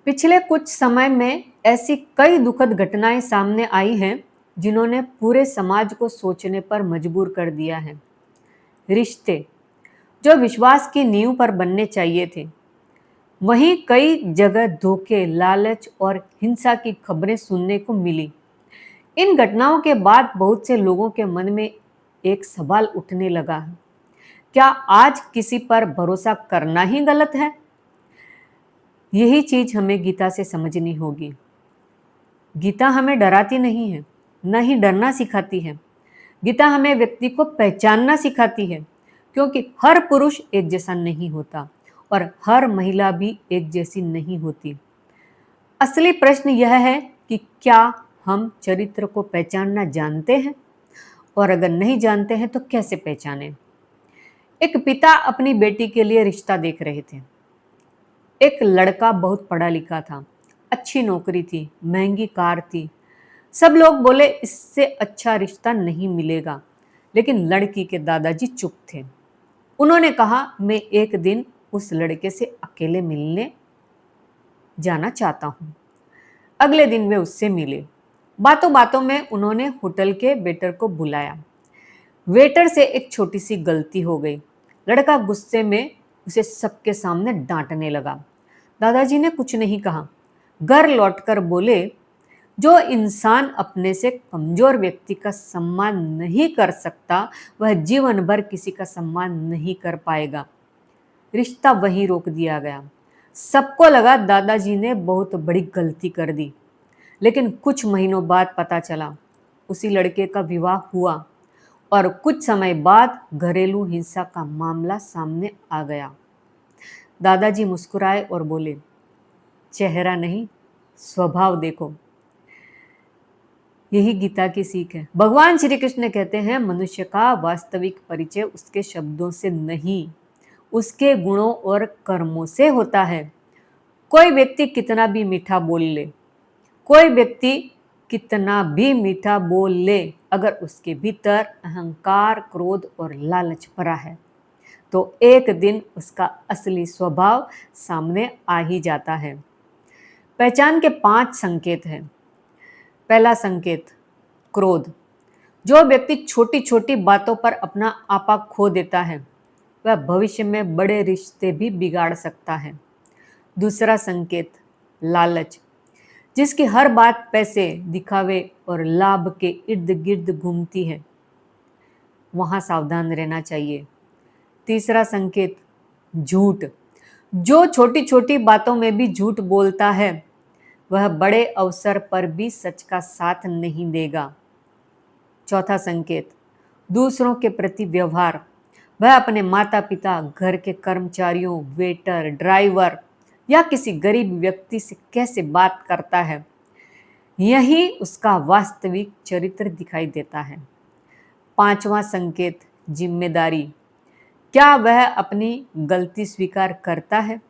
पिछले कुछ समय में ऐसी कई दुखद घटनाएं सामने आई हैं जिन्होंने पूरे समाज को सोचने पर मजबूर कर दिया है। रिश्ते जो विश्वास की नींव पर बनने चाहिए थे, वहीं कई जगह धोखे, लालच और हिंसा की खबरें सुनने को मिली। इन घटनाओं के बाद बहुत से लोगों के मन में एक सवाल उठने लगा है, क्या आज किसी पर भरोसा करना ही गलत है? यही चीज हमें गीता से समझनी होगी। गीता हमें डराती नहीं है, न ही डरना सिखाती है। गीता हमें व्यक्ति को पहचानना सिखाती है, क्योंकि हर पुरुष एक जैसा नहीं होता और हर महिला भी एक जैसी नहीं होती। असली प्रश्न यह है कि क्या हम चरित्र को पहचानना जानते हैं, और अगर नहीं जानते हैं तो कैसे पहचानें। एक पिता अपनी बेटी के लिए रिश्ता देख रहे थे। एक लड़का बहुत पढ़ा लिखा था, अच्छी नौकरी थी, महंगी कार थी। सब लोग बोले इससे अच्छा रिश्ता नहीं मिलेगा, लेकिन लड़की के दादाजी चुप थे। उन्होंने कहा, मैं एक दिन उस लड़के से अकेले मिलने जाना चाहता हूँ। अगले दिन वे उससे मिले। बातों बातों में उन्होंने होटल के वेटर को बुलाया। वेटर से एक छोटी सी गलती हो गई। लड़का गुस्से में उसे सबके सामने डांटने लगा। दादाजी ने कुछ नहीं कहा। घर लौटकर बोले, जो इंसान अपने से कमजोर व्यक्ति का सम्मान नहीं कर सकता, वह जीवन भर किसी का सम्मान नहीं कर पाएगा। रिश्ता वहीं रोक दिया गया। सबको लगा दादाजी ने बहुत बड़ी गलती कर दी, लेकिन कुछ महीनों बाद पता चला उसी लड़के का विवाह हुआ और कुछ समय बाद घरेलू हिंसा का मामला सामने आ गया। दादाजी मुस्कुराए और बोले, चेहरा नहीं, स्वभाव देखो। यही गीता की सीख है। भगवान श्री कृष्ण कहते हैं, मनुष्य का वास्तविक परिचय उसके शब्दों से नहीं, उसके गुणों और कर्मों से होता है। कोई व्यक्ति कितना भी मीठा बोल ले, कोई व्यक्ति कितना भी मीठा बोल ले, अगर उसके भीतर अहंकार, क्रोध और लालच भरा है, तो एक दिन उसका असली स्वभाव सामने आ ही जाता है। पहचान के 5 संकेत हैं। पहला संकेत, क्रोध। जो व्यक्ति छोटी छोटी बातों पर अपना आपा खो देता है, वह भविष्य में बड़े रिश्ते भी बिगाड़ सकता है। दूसरा संकेत, लालच। जिसकी हर बात पैसे, दिखावे और लाभ के इर्द गिर्द घूमती है, वहां सावधान रहना चाहिए। तीसरा संकेत, झूठ। जो छोटी छोटी बातों में भी झूठ बोलता है, वह बड़े अवसर पर भी सच का साथ नहीं देगा। चौथा संकेत, दूसरों के प्रति व्यवहार। वह अपने माता पिता, घर के कर्मचारियों, वेटर, ड्राइवर या किसी गरीब व्यक्ति से कैसे बात करता है, यही उसका वास्तविक चरित्र दिखाई देता है। पांचवा संकेत, जिम्मेदारी। क्या वह अपनी गलती स्वीकार करता है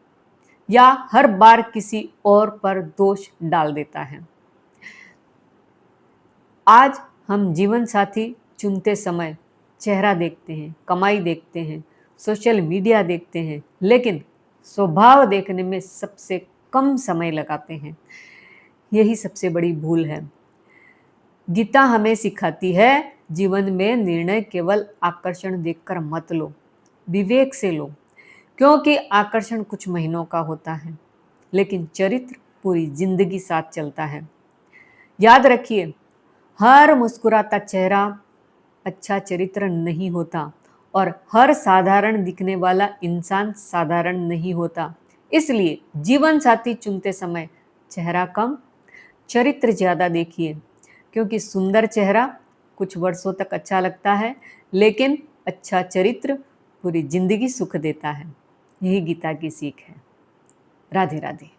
या हर बार किसी और पर दोष डाल देता है। आज हम जीवन साथी चुनते समय चेहरा देखते हैं, कमाई देखते हैं, सोशल मीडिया देखते हैं, लेकिन स्वभाव देखने में सबसे कम समय लगाते हैं। यही सबसे बड़ी भूल है। गीता हमें सिखाती है, जीवन में निर्णय केवल आकर्षण देखकर मत लो, विवेक से लो, क्योंकि आकर्षण कुछ महीनों का होता है, लेकिन चरित्र पूरी जिंदगी साथ चलता है। याद रखिए, हर मुस्कुराता चेहरा अच्छा चरित्र नहीं होता और हर साधारण दिखने वाला इंसान साधारण नहीं होता। इसलिए जीवन साथी चुनते समय चेहरा कम, चरित्र ज़्यादा देखिए, क्योंकि सुंदर चेहरा कुछ वर्षों तक अच्छा लगता है, लेकिन अच्छा चरित्र पूरी जिंदगी सुख देता है। यही गीता की सीख है। राधे राधे।